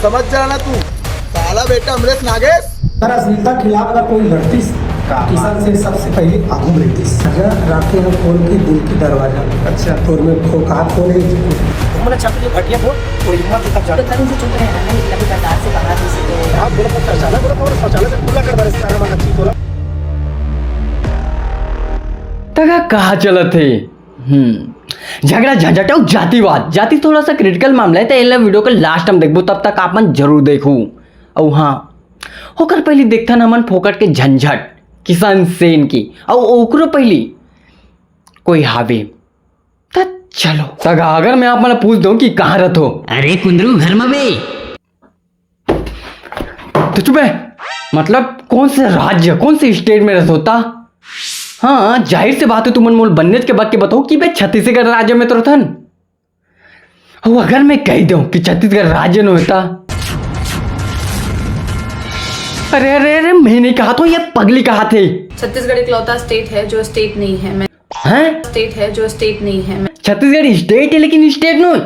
समझ जाना तू साला बेटा अमरीश नागेश। अगर अश्लीलता के खिलाफ अगर कोई लड़ती किसान से सबसे पहले आगू रहती राखी हम खोल के दिल की दरवाजा। अच्छा तो मैं खोखा खोले मैंने छात्र जो घटिया हो तो हिम्मत तक जाते हैं से चुप रहे हैं ना कभी सरकार से कहा किसी को आप बोला पता चला बोला शौचालय से खुला कर बारे सारा मन अच्छी बोला तगा कहा चलत है। झगड़ा झंझट और जातिवाद जाति थोड़ा सा क्रिटिकल मामला है तो ये वीडियो को लास्ट हम देखबो तब तक आप मन जरूर देखू। और हाँ होकर पहले देखता ना मन फोकट के झंझट किसान सेन की और ओकरो पहली कोई हावे तो चलो तगा अगर मैं आप मन पूछ दूं कि कहाँ रहते हो। अरे कुंदरू घर में बे। तो चुप है मतलब कौन से राज्य कौन से स्टेट में रहते होता। हाँ जाहिर से बात है तुम मोल बनने के बाद के बताओ कि भाई छत्तीसगढ़ राज्य में तो रहन। और अगर मैं कह दूं कि छत्तीसगढ़ राज्य में होता अरे अरे अरे मैं नहीं कहा तो ये पगली कहा थे। छत्तीसगढ़ इकलौता स्टेट है जो स्टेट नहीं है। मैं हैं स्टेट है जो स्टेट नहीं है। मैं छत्तीसगढ़ स्टेट है लेकिन स्टेट नो है।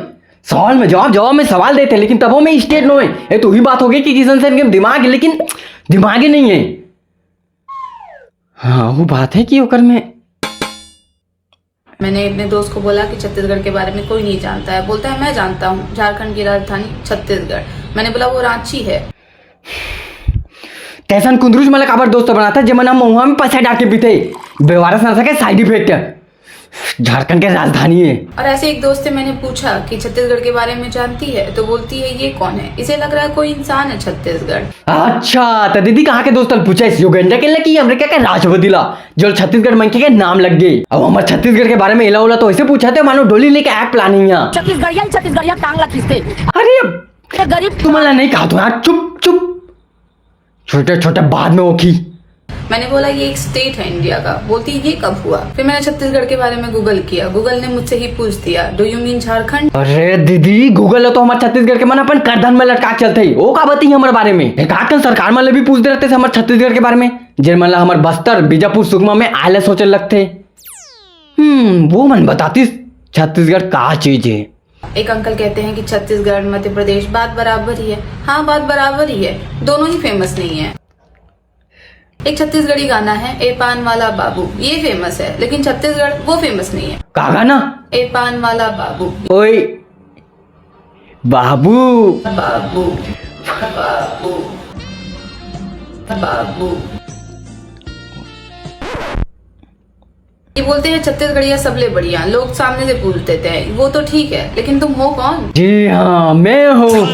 सवाल में जवाब में सवाल देते लेकिन तबो में स्टेट नो है। ये तो ही बात होगी कि किसान सेन के दिमाग है लेकिन दिमाग ही नहीं है। हाँ वो बात है कि ओकर में मैंने अपने दोस्त को बोला कि छत्तीसगढ़ के बारे में कोई नहीं जानता है। बोलता है मैं जानता हूँ झारखंड की राजधानी छत्तीसगढ़। मैंने बोला वो रांची है। तैसन कुंदरूज मला काबर दोस्त बना था जब हम वहां में पैसा डाल के भी थे बेवारस ना सके साइड इफेक्ट झारखंड के राजधानी है। और ऐसे एक दोस्त से मैंने पूछा कि छत्तीसगढ़ के बारे में जानती है तो बोलती है ये कौन है। इसे लग रहा है कोई इंसान है छत्तीसगढ़। अच्छा तो दीदी कहाँ के दोस्त पूछा इस युगेंद्र के लगी अमेरिका के राष्ट्रपति ला जो छत्तीसगढ़ मंकी के नाम लग गए। अब हमारे छत्तीसगढ़ के बारे में इला उला तो ऐसे पूछा थे मानो डोली लेके आग प्लानिंग छत्तीसगढ़िया टांग ला खींचते। अरे गरीब तुम्हारा नहीं कहा तो यार चुप चुप छोटे छोटे बाद में ओखी। मैंने बोला ये एक स्टेट है इंडिया का। बोलती ये कब हुआ। फिर मैंने छत्तीसगढ़ के बारे में गूगल किया। गूगल ने मुझसे ही पूछ दिया डू यू मीन झारखंड। अरे दीदी गूगल तो हमारे छत्तीसगढ़ के मन अपन करधन में लटका चलते वो का बताइए हमारे बारे में एक सरकार मन भी पूछते रहते हमारे छत्तीसगढ़ के बारे में जिन मन हमारे बस्तर बीजापुर सुकमा में आले सोचे लगते। वो मन बताती छत्तीसगढ़ का चीज है। एक अंकल कहते हैं कि छत्तीसगढ़ मध्य प्रदेश बात बराबर ही है। हाँ बात बराबर ही है दोनों ही फेमस नहीं है। एक छत्तीसगढ़ी गाना है ए पान वाला बाबू ये फेमस है लेकिन छत्तीसगढ़ वो फेमस नहीं है। का गाना ए पान वाला बाबू ओए बाबू बाबू बाबू बाबू ये बोलते हैं छत्तीसगढ़िया सबले बढ़िया। लोग सामने से पूछ देते हैं वो तो ठीक है लेकिन तुम हो कौन। जी हाँ मैं हूँ।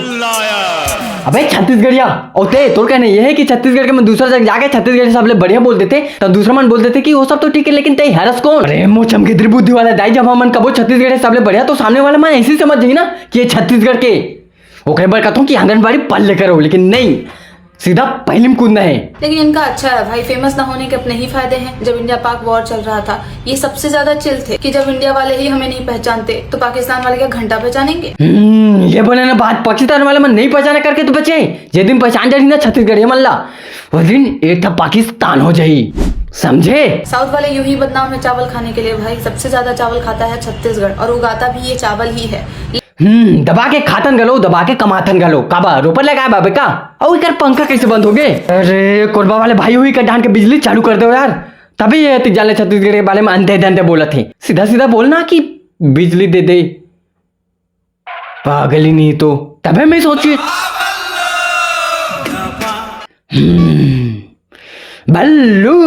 अबे छत्तीसगढ़िया ओते तो कहना ये है कि छत्तीसगढ़ के मैं दूसरा जगह जाके छत्तीसगढ़ सबले बढ़िया बोल देते तो दूसरा मन बोल देते कि वो सब तो ठीक है लेकिन ते हरस कौन। अरे मो चमके बुद्धि वाला दाई जब हम मन कबो छत्तीसगढ़ सबले बढ़िया तो सामने वाला मन ऐसे समझ जाई ना कि ये छत्तीसगढ़ के ओकरे बार कहता हूँ कि आंगनबाड़ी पढ़ लेकर हो लेकिन नहीं सीधा पहले में कूदना है। लेकिन इनका अच्छा है भाई फेमस ना होने के अपने ही फायदे हैं। जब इंडिया पाक वॉर चल रहा था ये सबसे ज्यादा चिल थे कि जब इंडिया वाले ही हमें नहीं पहचानते तो पाकिस्तान वाले क्या घंटा पहचानेंगे। ये बोले ना बात पाकिस्तान वाले मन नहीं पहचाना करके तो बचे जे दिन पहचान जाए ना छत्तीसगढ़ मल्ला वो दिन एक था पाकिस्तान हो जाये समझे। साउथ वाले यूं ही बदनाम है चावल खाने के लिए। भाई सबसे ज्यादा चावल खाता है छत्तीसगढ़ और उगाता भी ये चावल ही है। दबा के खातन गलो दबा के कमाथन गलो काबा रोपर लगाए बाबे का और इकर पंखा कैसे बंद हो गए। अरे कोरबा वाले भाई हुई का डांड के बिजली चालू कर दो यार तभी ये जाले छत्तीसगढ़ के बारे में अंधे धंधे बोला थे। सीधा सीधा बोलना कि बिजली दे दे पागल ही नहीं तो तभी मैं सोचिए बल्लू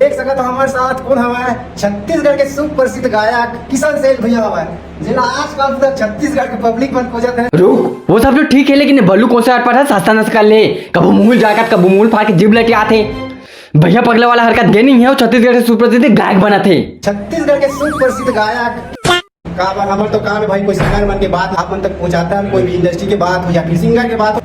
एक सका तो हमारे साथ कौन हवा छत्तीसगढ़ के सुप्रसिद्ध गायक किसान सेन भैया हवा जिला आजकल पूरा छत्तीसगढ़ के पब्लिक मन को जाते हैं। रुक वो सब तो ठीक है लेकिन बल्लू कौन से पर है सस्ता नस कर ले कबू मूल जाकर कबू मूल फाड़ के जिब लेके आते भैया पगला वाला हरकत दे नहीं है वो छत्तीसगढ़ के सुप्रसिद्ध गायक बना थे। छत्तीसगढ़ के सुप्रसिद्ध गायक हमारे तो काम है भाई कोई सरकार मन के बात आप मन तक पहुंचाता है कोई भी इंडस्ट्री के बात हो या फिर सिंगर के बात हो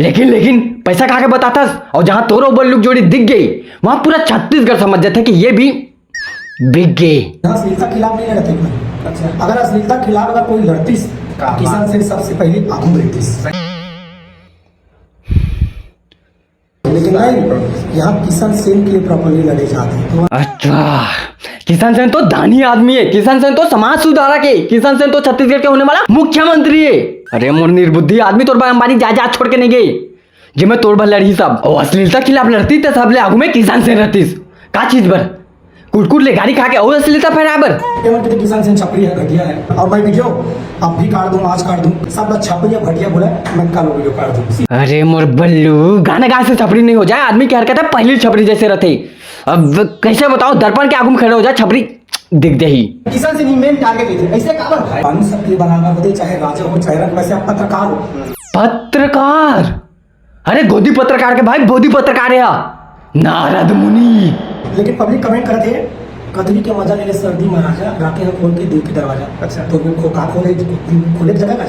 लेकिन पैसा खा के बताता और जहाँ तोरो बल्लू जोड़ी दिख गई वहाँ पूरा छत्तीसगढ़ समझ जाते कि ये भी बिक गए। अश्लीलता खिलाफ नहीं लड़ते। अच्छा अगर अश्लीलता खिलाफ अगर कोई लड़ती किसान से सबसे पहले आगू रहती लेकिन नहीं यहाँ किसान सेन के लिए प्रॉपर्ली लड़े जाते हैं। अच्छा किसान सेन तो दानी आदमी है किसान सेन तो समाज सुधारक है किसान सेन तो छत्तीसगढ़ के होने वाला मुख्यमंत्री है। अरे मोर निर्बुद्धि आदमी तोर अंबानी जायदाद छोड़ के नहीं गई जे मैं तोर भर लड़ी सब और अश्लीलता के खिलाफ लड़ती तो सब ले आगू में किसान से रहतीस का चीज बर कुटकुट ले गाड़ी खा के और अश्लीलता फैलाबर पेमेंट पे किसान से छपरी है, घटिया है। और मैं वीडियो अब भी काट दूं, आज काट दूं, सब लोग छपरी है, घटिया बोला मैं कल वीडियो काट दूं। अरे मोर बल्लू गाना गा से छपरी नहीं हो जाए आदमी की हरकत है पहली छपरी जैसे रहते अब कैसे बताओ दर्पण के आगू में खड़े हो जाए छपरी दिख दे ही किसान से नहीं मेन टारगेट थे ऐसे काबर भाई कानून सबके बनाना होते, चाहे राजा हो चाहे रंग, वैसे आप पत्रकार हो। पत्रकार अरे गोदी पत्रकार के भाई गोदी पत्रकार है नारद मुनि लेकिन पब्लिक कमेंट करते हैं कदरी के मजा ले सर्दी महाराजा राते हैं खोल के दिल की दरवाजा। अच्छा तो मैं खोका खोले जगह का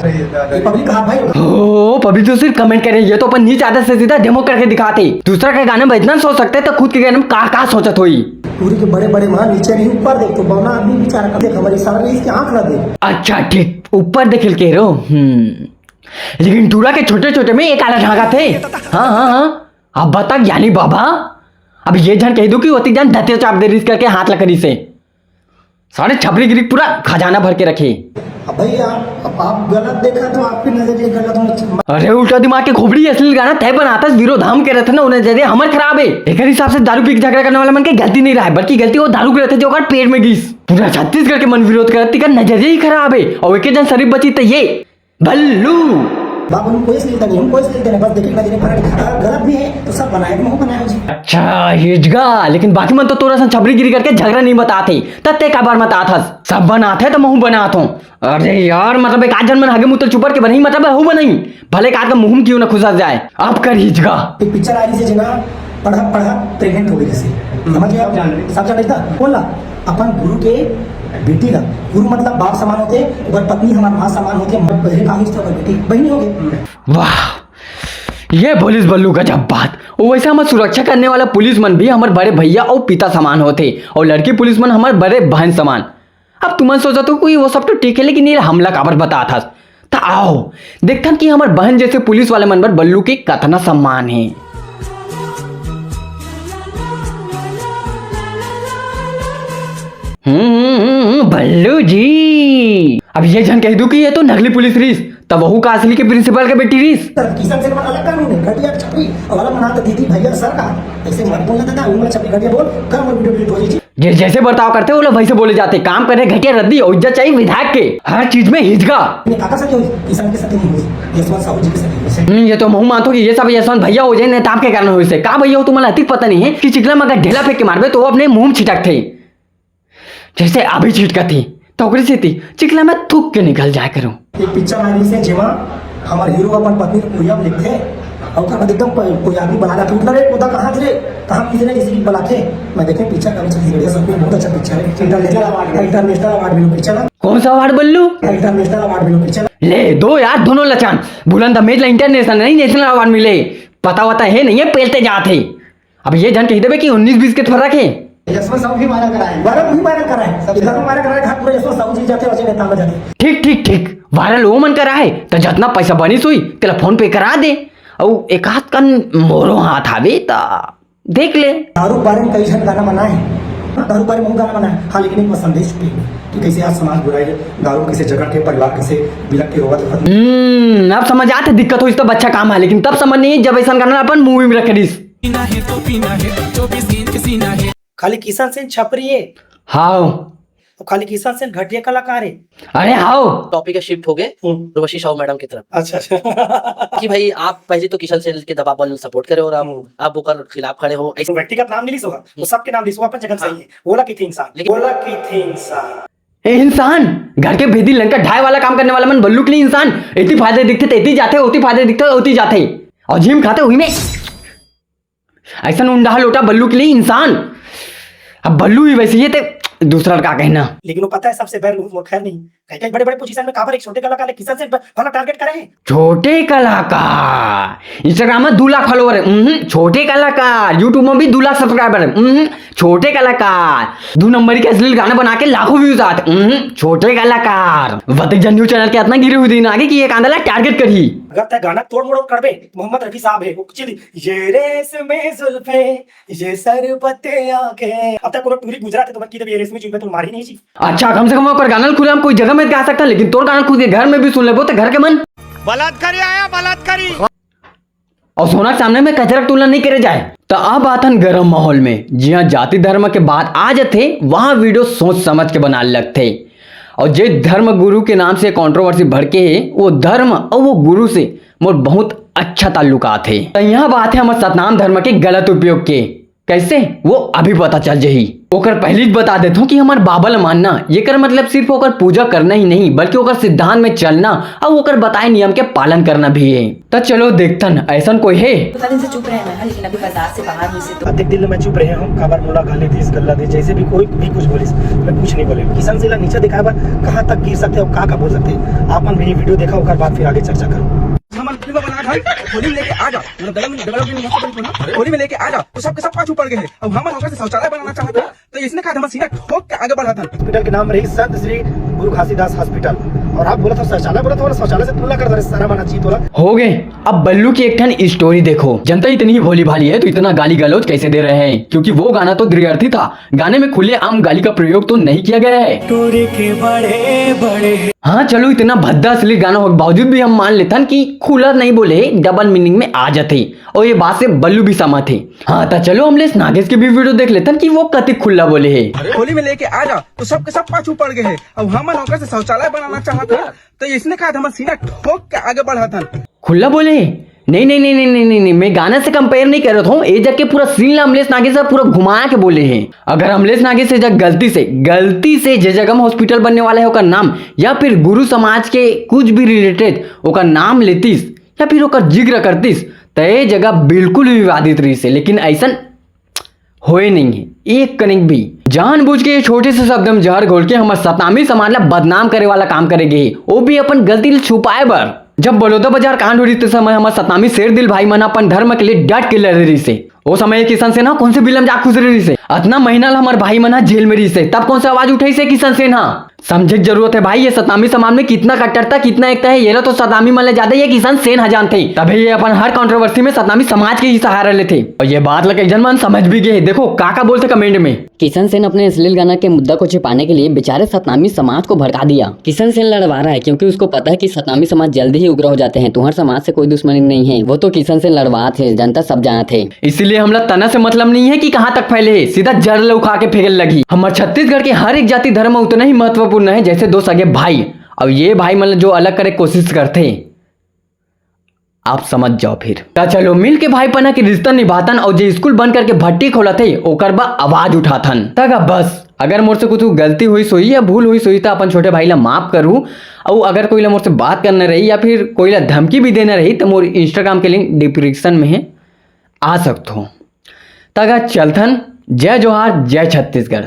पब्लिक कहा भाई ओ पब्लिक तो सिर्फ कमेंट करे ये तो अपन नीच आदत से सीधा डेमो करके दिखाते दूसरा के गाने में इतना सोच सकते तो खुद के गाने में का सोचत हुई पूरी के बड़े बड़े वहां नीचे नहीं ऊपर देख तो बौना आदमी बेचारा कर देख हमारी सारा इसकी आंख ना देख। अच्छा ठीक ऊपर देख के रो लेकिन टूरा के छोटे छोटे में एक आला ढाका थे हाँ अब बता ज्ञानी बाबा अब ये जान कह दो कि होती जान धते चाप दे रिस करके हाथ लकड़ी से सारे छपरी गिरी पूरा खजाना भर के रखे। अब भाई आप गलत देखा तो आपकी नजरिए गलत हो। अरे उल्टा दिमाग के खोपड़ी असली गाना तय बनाता विरोधाम के रहते ना उन्हें जरिए हमर खराब है एक हिसाब से दारू पी के झगड़ा करने वाला मन के गलती नहीं रहा है बल्कि गलती वो दारू के रहते जो कर पेट में घिस पूरा छत्तीसगढ़ के मन विरोध करती का नजरिया ही खराब है और एक जन शरीफ बची तो ये भल्लू बाबू हम कोई इसलिए नहीं हम कोई इसलिए नहीं बस देखिए नजरिए पर गलत भी है तो सब बनाए तो बनाया जी। अच्छा हिजगा लेकिन बाकी मन तो तोरा सन छबरी गिरी करके झगड़ा नहीं बताते तत्ते का बार मत आथस सब बनाते तो महू बनात हूं अरे यार मतलब एक आजन मन आगे मुतल चुपर के बनी मतलब हूं बनई भले का आदमी मुंह क्यों ना खुसा जाए आप कर हिजगा एक पिक्चर आ रही थी जगह पढ़ा प्रेग्नेंट हो गई जैसे समझ गए आप सब जान था बोला अपन गुरु के बेटी का गुरु मतलब बाप समान होते और पत्नी हमारे माँ समान होती है पहले का हिस्सा बेटी बहनी हो गई। वाह ये पुलिस बल्लू का जब बात वैसे हमारे सुरक्षा करने वाला पुलिस मन भी हमारे बड़े भैया और पिता समान होते और लड़की पुलिस मन हमारे बड़े बहन समान अब तुम सोचा तो कोई वो सब तो ठीक है लेकिन ये हमला काबर बता था तो आओ देखता कि हमारे बहन जैसे पुलिस वाले मन पर बल्लू के कतना सम्मान है। बल्लू जी अब ये जन कह दूं कि ये तो नकली पुलिस रीस तब वहू का असली के प्रिंसिपल के बेटी रीस किसान से अलग कानून है घटिया छपरी और अलग मना दीदी भैया सर का ऐसे मत बोलना था उंगली छपरी घटिया बोल कर वो वीडियो डिलीट हो जाएगी ये जैसे बर्ताव करते वो लोग वैसे बोले जाते काम करे घटिया रद्दी और इज्जत चाहिए विधायक के हर चीज में हिजगा काका से किसान के साथ नहीं हुई यशवंत साहू जी के साथ ये तो महू मानतो कि ये सब यशवंत भैया हो जाए नेता के कारण हुई से का भैया हो तुम्हारा अति पता नहीं है कि चिकला में अगर ढेला फेंक के मारबे तो वो अपने मुंह छिटक थे जैसे अभी छिटका थी तो से थी चिकला में थूक के निकल जाए करूं एक पिक्चर आ रही से जेमा हमारे हीरो अपन पत्नी को कोई लिखते और का एकदम कोई आदमी बना रहा था रे खुदा कहां थे कहां किसने जैसे कि बनाते मैं देखे पिक्चर का वीडियो सब बहुत अच्छा पिक्चर है इंटरनेशनल अवार्ड मिलो पिक्चर कौन सा अवार्ड बल्लू इंटरनेशनल अवार्ड मिलो पिक्चर ले दो यार दोनों लचान बुलंद अमेज इंटरनेशनल नहीं नेशनल अवार्ड मिले पता वता है नहीं है पेलते जाते अब ये जन कह देवे कि 19-20 के फर्क है यशवंत साहू भी मारा कराए वायरल भी मारा कराए सब इधर मारा कराए घर पूरे यशवंत साहू जी जाते वैसे नेता में जाते ठीक वायरल वो मन करा है तो जितना पैसा बनी सोई तेला फोन पे करा दे और एक हाथ कन मोरो हाथ आवे ता देख ले दारू बारे में कई जन गाना बनाए हैं दारू बारे में गाना बनाए हाँ लेकिन एक संदेश भी कि कैसे आज समाज बुराई है दारू कैसे जगह के परिवार कैसे बिलक के होगा तो अब समझ आते दिक्कत हो इस तो अच्छा काम है लेकिन तब समझ नहीं जब ऐसा गाना अपन मूवी में रखे दिस खाली किसान सेन छपरी है हाउ और खाली किसान सेन घटिया कलाकार है अरे हाउ टॉपिक शिफ्ट हो गए उर्वशी साहू मैडम की तरफ अच्छा कि भाई आप पहले तो किशन सेन के दबाव बल सपोर्ट करे और आप ओकर खिलाफ खड़े हो ऐसे व्यक्तिगत नाम नहीं होगा वो सबके नाम लिखो अपन जगह सही है बोला की थी इंसान बोला की थी इंसान इंसान घर के भेदी लंका ढाई वाला काम करने वाला मन बल्लू के लिए इंसान इतनी फायदे दिखते तो इतनी जाते उतनी फायदे दिखते उतनी जाते और जिम खाते हुई में ऐसा उंडा लोटा बल्लू के लिए इंसान अब बल्लू ही वैसे ही थे दूसरा का कहना लेकिन वो पता है सबसे बैर वो खैर नहीं कहीं बड़े बड़े पोजीशन में काबर एक छोटे कलाकार ने किसान से वाला टारगेट करे हैं छोटे कलाकार इंस्टाग्राम में 2 लाख फॉलोवर है छोटे कलाकार यूट्यूब में भी 2 लाख सब्सक्राइबर है छोटे कलाकार 2 नंबर के असली गाने बना के लाखों व्यूज आते छोटे कलाकार वतिक जन न्यूज चैनल के इतना गिरी हुई दिन आगे कि ये कांदला टारगेट करी अगर तय गाना तोड़ मोड़ करबे मोहम्मद रफी साहब है वो चली ये रेस में जुल्फे ये सरबते आंखें अब तक कोनो टूरी गुजरात है तो मत की ये रेस में जुल्फे तो मारी नहीं जी अच्छा कम से कम ओकर गाना खुले हम कोई जगह में गा सकता लेकिन तोर गाना खुद के घर में भी सुन लेबो तो घर के मन बलात्कारी आया बलात्कारी। और सोना के सामने में कचरा तुलना नहीं करे जाए। तो अब आथन गर्म माहौल में, जी हाँ, जाति धर्म के बात आ जाते वहां वीडियो सोच समझ के बनाने लगते। और जे धर्म गुरु के नाम से कंट्रोवर्सी भड़के है, वो धर्म और वो गुरु से मोर बहुत अच्छा ताल्लुकात है। तो यहाँ बात है हमारे सतनाम धर्म के गलत उपयोग के, कैसे वो अभी पता चल जाही। ओकर पहले बता देता हूँ कि हमार बाबल मानना ये कर मतलब सिर्फ ओकर पूजा करना ही नहीं, बल्कि ओकर सिद्धांत में चलना और ओकर बताए नियम के पालन करना भी है। तो चलो देखतन ऐसा कोई है। पता दिन से चुप रहे हैं, लेकिन अभी बाजार से बाहर हुई से तो अधिक दिन में चुप रहे हम, खबर बोला गाली दी गल्ला दी, जैसे भी कोई भी कुछ बोले मैं कुछ नहीं बोले। किसान से नीचे दिखाए बार कहाँ तक गिर सकते और कहाँ बोल सकते। आपन भी वीडियो देखा होकर बाद फिर आगे चर्चा करो। होली में लेके आ जाओ, होली में लेके आ जाओ तो सबके सब पाछू पड़ गए हैं। अब हमारे होकर से शौचालय बनाना चाहता था तो इसने कहा हमारा सीना ठोक के आगे बढ़ा था। हॉस्पिटल के नाम रही संत श्री गुरु घासीदास हॉस्पिटल, और आप बोला था शौचालय, बोला था शौचालय से तुलना कर सारा माना चाहिए तोला। हो गए। अब बल्लू की एक ठन स्टोरी देखो। जनता इतनी भोली भाली है तो इतना गाली गलौज कैसे दे रहे हैं, क्योंकि वो गाना तो द्व्यर्थी था। गाने में खुले आम गाली का प्रयोग तो नहीं किया गया है। हाँ चलो, इतना भद्दा असली गाना हो बावजूद भी हम मान लेते कि खुला नहीं बोले, डबल मीनिंग में आ जाते, और ये बात से बल्लू भी सहमत थे। हाँ तो चलो हम नागेश की भी वीडियो देख लेते कि वो कति खुला बोले है। होली में लेके आ जाओ तो सबके सब पाछू पड़ गए हैं। अब हमारे होकर से शौचालय बनाना चाहता था तो इसने कहा हमारा सीना ठोक के आगे बढ़ा था। खुला बोले? नहीं नहीं नहीं नहीं नहीं नहीं, नहीं। मैं गाने से कंपेयर नहीं कर रहा हूँ। ये जग के पूरा सीन अमलेश नागेश पूरा घुमा के बोले हैं। अगर अमलेश नागेश से जग गलती से जे जगह में हॉस्पिटल बनने वाला है ओकर नाम, या फिर गुरु समाज के कुछ भी रिलेटेड ओकर नाम लेतीस या फिर ओकर जिक्र करतीस तो ये जगह बिल्कुल विवादित रही से। लेकिन ऐसा होए नहीं है एक कनिक भी। जानबूझ के छोटे से शब्द में जहर घोल के हमारे सतनामी समाज ला बदनाम करे वाला काम करेगे, वो भी अपन गलती छुपाए बर। जब बलौदा बाजार कांड हो रही तो समय हमारे सतनामी शेर दिल भाई मन अपन धर्म के लिए डट के लड़ रही से। वो समय किसान सेना कौन से बिलम जा खुश रही से, इतना महीना हमारे भाई मना जेल में रही से, तब कौन सा आवाज उठाई से किसान सेना। समझे की जरूरत है भाई, ये सतनामी समाज में कितना कट्टरता कितना एकता है। ये तो सतनामी मन ज्यादा ये किसान सेन हजान थे, तभी ये अपन हर कंट्रोवर्सी में सतनामी समाज के ही सहारा लेते। और ये बात लगे जनमान समझ भी गए। देखो काका बोलते कमेंट में, किशन सेन अपने अश्लील गाना के मुद्दा को छिपाने के लिए बेचारे सतनामी समाज को भड़का दिया। किशन सेन लड़वा रहा है क्योंकि उसको पता है कि सतनामी समाज जल्दी ही उग्र हो जाते हैं। तुम्हारे समाज से कोई दुश्मनी नहीं है, वो तो किशन सेन लड़वा थे, जनता सब जाना थे। इसीलिए हमला तना से मतलब नहीं है कि कहाँ तक फैले है, सीधा जड़ उखा के फेंकने लगी। हमारे छत्तीसगढ़ के हर एक जाति धर्म उतना ही महत्वपूर्ण है जैसे दो सगे भाई। अब ये भाई मतलब जो अलग करे कोशिश करते हैं, आप समझ जाओ फिर। चलो मिल के भाई पना के रिश्ता निभातन और जो स्कूल बंद करके भट्टी खोला थे ओकर बा आवाज उठाथन तक। बस अगर मोर से कुछ गलती हुई सोई या भूल हुई सोई तो अपन छोटे भाई ला माफ करूँ। और अगर कोई ला मोर से बात करना रही या फिर कोई ला धमकी भी देना रही तो मोर इंस्टाग्राम के लिंक डिस्क्रिप्शन में है, आ सकते हो। तगा चलथन। जय जोहार, जय छत्तीसगढ़।